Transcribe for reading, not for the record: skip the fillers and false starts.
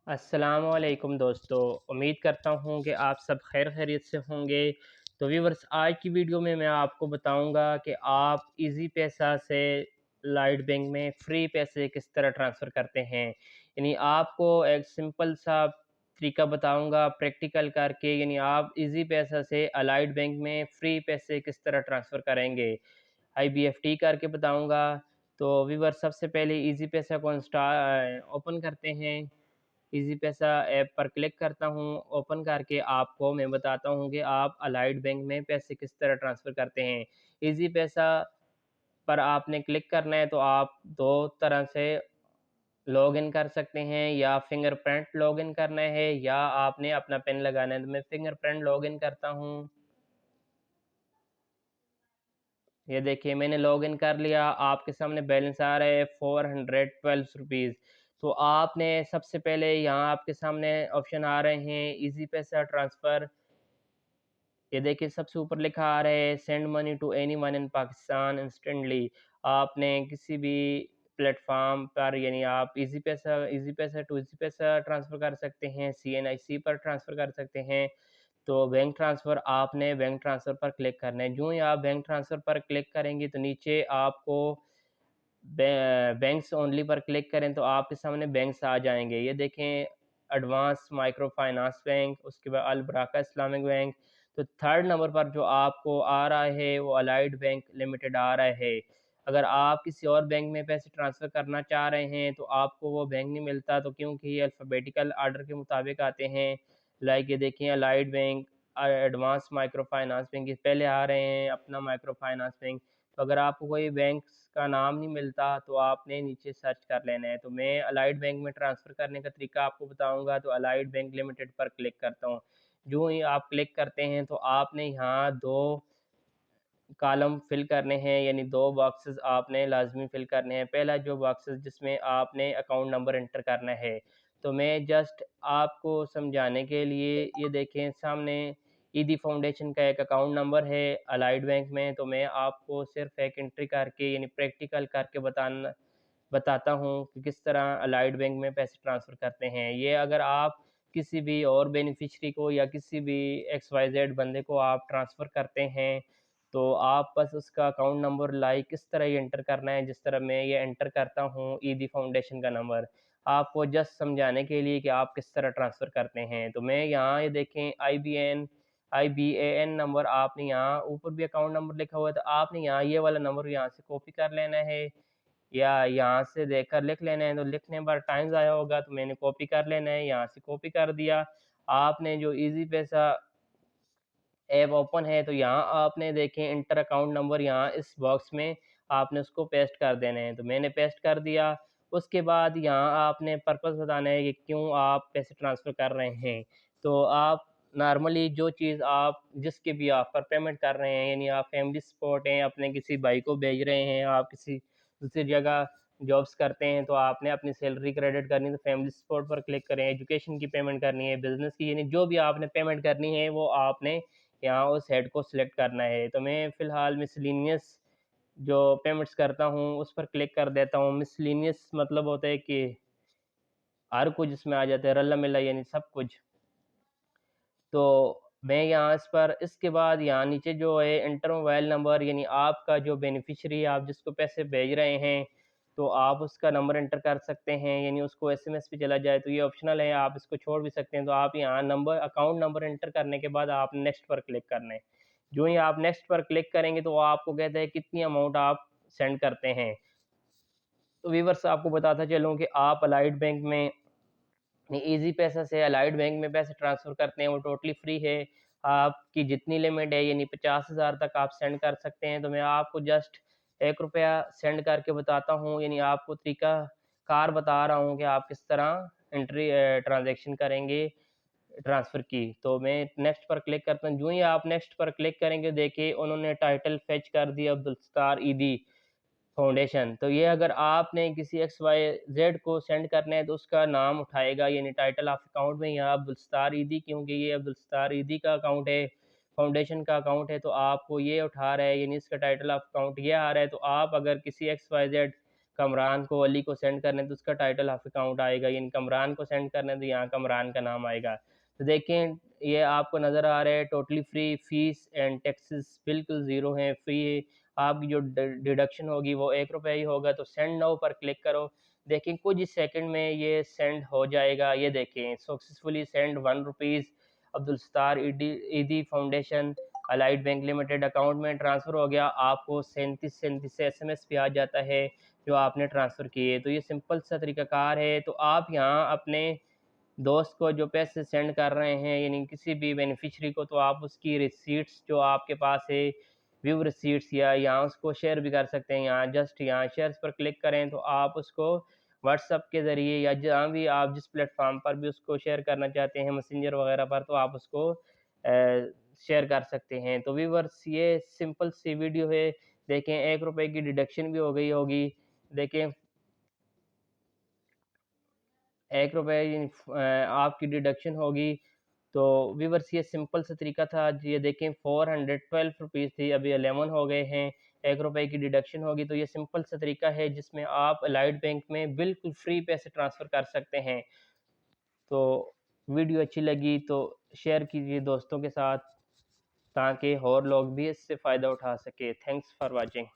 अस्सलामुअलैकुम दोस्तों। उम्मीद करता हूँ कि आप सब खैर खैरियत से होंगे। तो व्यूवर्स, आज की वीडियो में मैं आपको बताऊँगा कि आप इजी पैसा से लाइट बैंक में फ्री पैसे किस तरह ट्रांसफ़र करते हैं। यानी आपको एक सिंपल सा तरीका बताऊँगा प्रैक्टिकल करके, यानी आप इजी पैसा से अलाइड बैंक में फ्री पैसे किस तरह ट्रांसफ़र करेंगे। आईबीएफटी करके बताऊँगा। तो व्यूवर्स, सबसे पहले इजी पैसा को ओपन करते हैं। ईज़ी पैसा ऐप पर क्लिक करता हूँ। ओपन करके आपको मैं बताता हूँ कि आप अलाइड बैंक में पैसे किस तरह ट्रांसफ़र करते हैं। ईज़ी पैसा पर आपने क्लिक करना है, तो आप 2 तरह से लॉगिन कर सकते हैं, या फिंगरप्रिंट लॉगिन करना है या आपने अपना पिन लगाना है। तो मैं फिंगरप्रिंट लॉगिन करता हूँ। ये देखिए, मैंने लॉगिन कर लिया। आपके सामने बैलेंस आ रहा है 412 रुपीज़। तो आपने सबसे पहले यहाँ आपके सामने ऑप्शन आ रहे हैं इजी पैसा ट्रांसफ़र। ये देखिए, सबसे ऊपर लिखा आ रहा है send money to anyone in Pakistan instantly. आपने किसी भी प्लेटफॉर्म पर, यानी आप इजी पैसा टू इजी पैसा ट्रांसफ़र कर सकते हैं, सीएनआईसी पर ट्रांसफ़र कर सकते हैं। तो बैंक ट्रांसफ़र, आपने बैंक ट्रांसफ़र पर क्लिक करना है। जो ही आप बैंक ट्रांसफ़र पर क्लिक करेंगे तो नीचे आपको बैंक्स ओनली पर क्लिक करें तो आपके सामने बैंक्स आ जाएँगे। ये देखें, एडवांस माइक्रो फाइनेंस बैंक, उसके बाद अल बराका इस्लामिक बैंक। तो थर्ड नंबर पर जो आपको आ रहा है वो अलाइड बैंक लिमिटेड आ रहा है। अगर आप किसी और बैंक में पैसे ट्रांसफ़र करना चाह रहे हैं तो आपको वो बैंक नहीं मिलता, तो क्योंकि ये अल्फ़ाबेटिकल ऑर्डर के मुताबिक आते हैं। लाइक ये देखिए, allied bank, advance micro finance bank, ये पहले आ रहे हैं, अपना माइक्रो फाइनेंस बैंक। तो अगर आपको कोई बैंक्स का नाम नहीं मिलता तो आपने नीचे सर्च कर लेना है। तो मैं अलाइड बैंक में ट्रांसफ़र करने का तरीका आपको बताऊँगा। तो अलाइड बैंक लिमिटेड पर क्लिक करता हूँ। जो ही आप क्लिक करते हैं तो आपने यहाँ 2 कॉलम फिल करने हैं, यानी 2 बॉक्सेस आपने लाज़मी फिल करने हैं। पहला जो बॉक्सेस जिसमें आपने अकाउंट नंबर एंटर करना है। तो मैं जस्ट आपको समझाने के लिए, ये देखें सामने ईदी फाउंडेशन का एक अकाउंट नंबर है अलाइड बैंक में। तो मैं आपको सिर्फ़ एक एंट्री करके, यानी प्रैक्टिकल करके बताता हूँ कि किस तरह अलाइड बैंक में पैसे ट्रांसफ़र करते हैं। ये अगर आप किसी भी और बेनिफिशियरी को या किसी भी एक्स-वाई-ज़ेड बंदे को आप ट्रांसफ़र करते हैं, तो आप बस उसका अकाउंट नंबर लाइक किस तरह ये एंटर करना है, जिस तरह मैं ये एंटर करता हूँ ईदी फाउंडेशन का नंबर, आपको जस्ट समझाने के लिए कि आप किस तरह ट्रांसफ़र करते हैं। तो मैं यहाँ, ये देखें, आईबीएएन नंबर आपने यहाँ ऊपर भी अकाउंट नंबर लिखा हुआ है, तो आपने यहाँ ये वाला नंबर यहाँ से कॉपी कर लेना है या यहाँ से देखकर लिख लेना है। तो लिखने पर टाइम ज़ाया होगा, तो मैंने कॉपी कर लेना है, यहाँ से कॉपी कर दिया। आपने जो ईज़ी पैसा ऐप ओपन है तो यहाँ आपने देखें इंटर अकाउंट नंबर, यहाँ इस बॉक्स में आपने उसको पेस्ट कर देना है। तो मैंने पेस्ट कर दिया। उसके बाद यहाँ आपने पर्पस बताना है कि क्यों आप पैसे ट्रांसफ़र कर रहे हैं। तो आप नॉर्मली जो चीज़ आप जिसके भी आप पर पेमेंट कर रहे हैं, यानी आप फैमिली सपोर्ट हैं, अपने किसी भाई को भेज रहे हैं, आप किसी दूसरी जगह जॉब्स करते हैं तो आपने अपनी सैलरी क्रेडिट करनी है तो फैमिली सपोर्ट पर क्लिक करें। एजुकेशन की पेमेंट करनी है, बिज़नेस की, यानी जो भी आपने पेमेंट करनी है वो आपने यहाँ उस हेड को सिलेक्ट करना है। तो मैं फ़िलहाल मिसलेनियस जो पेमेंट्स करता हूँ उस पर क्लिक कर देता हूँ। मिसलेनियस मतलब होता है कि हर कुछ इसमें आ जाता है, रल्ला-मिल्ला, यानी सब कुछ। तो मैं यहाँ इस पर, इसके बाद यहाँ नीचे जो है एंटर मोबाइल नंबर, यानी आपका जो बेनिफिशियरी है, आप जिसको पैसे भेज रहे हैं, तो आप उसका नंबर एंटर कर सकते हैं, यानी उसको एसएमएस पे चला जाए तो ये ऑप्शनल है, आप इसको छोड़ भी सकते हैं। तो आप यहाँ नंबर, अकाउंट नंबर एंटर करने के बाद आप नेक्स्ट पर क्लिक करना है। जो ही आप नेक्स्ट पर क्लिक करेंगे तो वो आपको कहता है कितनी अमाउंट आप सेंड करते हैं। तो व्यूअर्स, आपको बताता चलूँ कि आप अलाइड बैंक में ईज़ी पैसा से अलाइड बैंक में पैसे ट्रांसफ़र करते हैं, वो टोटली फ्री है। आपकी जितनी लिमिट है, यानी 50,000 तक आप सेंड कर सकते हैं। तो मैं आपको जस्ट ₹1 सेंड करके बताता हूँ, यानी आपको तरीका कार बता रहा हूँ कि आप किस तरह ट्रांज़ैक्शन करेंगे ट्रांसफ़र की। तो मैं नेक्स्ट पर क्लिक करता हूँ। जो ही आप नेक्स्ट पर क्लिक करेंगे, देखिए उन्होंने टाइटल फेच कर दिया अब्दुल सत्तार ईदी फाउंडेशन। तो ये अगर आपने किसी एक्स वाई जेड को सेंड करना है तो उसका नाम उठाएगा, यानी टाइटल ऑफ अकाउंट में यहाँ अब्दुल सत्तार ईदी, क्योंकि ये अब्दुल सत्तार ईदी का अकाउंट है, फाउंडेशन का अकाउंट है, तो आपको ये उठा रहा है, यानी इसका टाइटल ऑफ अकाउंट ये आ रहा है। तो आप अगर किसी एक्स वाई जेड कमरान को, अली को सेंड करना है तो उसका टाइटल ऑफ अकाउंट आएगा, यानी कमरान को सेंड करना है तो यहाँ कमरान का नाम आएगा। तो देखें ये आपको नज़र आ रहा है totally free, fees and taxes बिल्कुल ज़ीरो हैं, फ्री है। आपकी जो डिडक्शन होगी वो ₹1 ही होगा। तो सेंड नाउ पर क्लिक करो, देखें कुछ ही सेकंड में ये सेंड हो जाएगा। ये देखें सक्सेसफुली सेंड ₹1 अब्दुल सत्तार ईदी foundation allied bank limited account में ट्रांसफ़र हो गया। आपको 3737 से SMS भी आ जाता है जो आपने ट्रांसफ़र किए। तो ये सिंपल सा तरीक़ाकार है। तो आप यहाँ अपने दोस्त को जो पैसे सेंड कर रहे हैं, यानी किसी भी बेनिफिशियरी को, तो आप उसकी रिसीट्स जो आपके पास है, व्यू रिसीट्स, या यहाँ उसको शेयर भी कर सकते हैं। यहाँ जस्ट यहाँ शेयर्स पर क्लिक करें तो आप उसको व्हाट्सएप के ज़रिए या जहाँ भी आप जिस प्लेटफॉर्म पर भी उसको शेयर करना चाहते हैं, मैसेंजर वगैरह पर, तो आप उसको शेयर कर सकते हैं। तो व्यूअर्स ये सिंपल सी वीडियो है। देखें ₹1 की डिडक्शन भी हो गई होगी। देखें ₹1 आपकी डिडक्शन होगी। तो व्यूअर्स ये सिंपल सा तरीका था। ये देखें ₹412 थी, अभी 11 हो गए हैं। ₹1 की डिडक्शन होगी। तो ये सिंपल सा तरीका है जिसमें आप अलाइड बैंक में बिल्कुल फ्री पैसे ट्रांसफ़र कर सकते हैं। तो वीडियो अच्छी लगी तो शेयर कीजिए दोस्तों के साथ ताकि और लोग भी इससे फ़ायदा उठा सकें। Thanks for watching.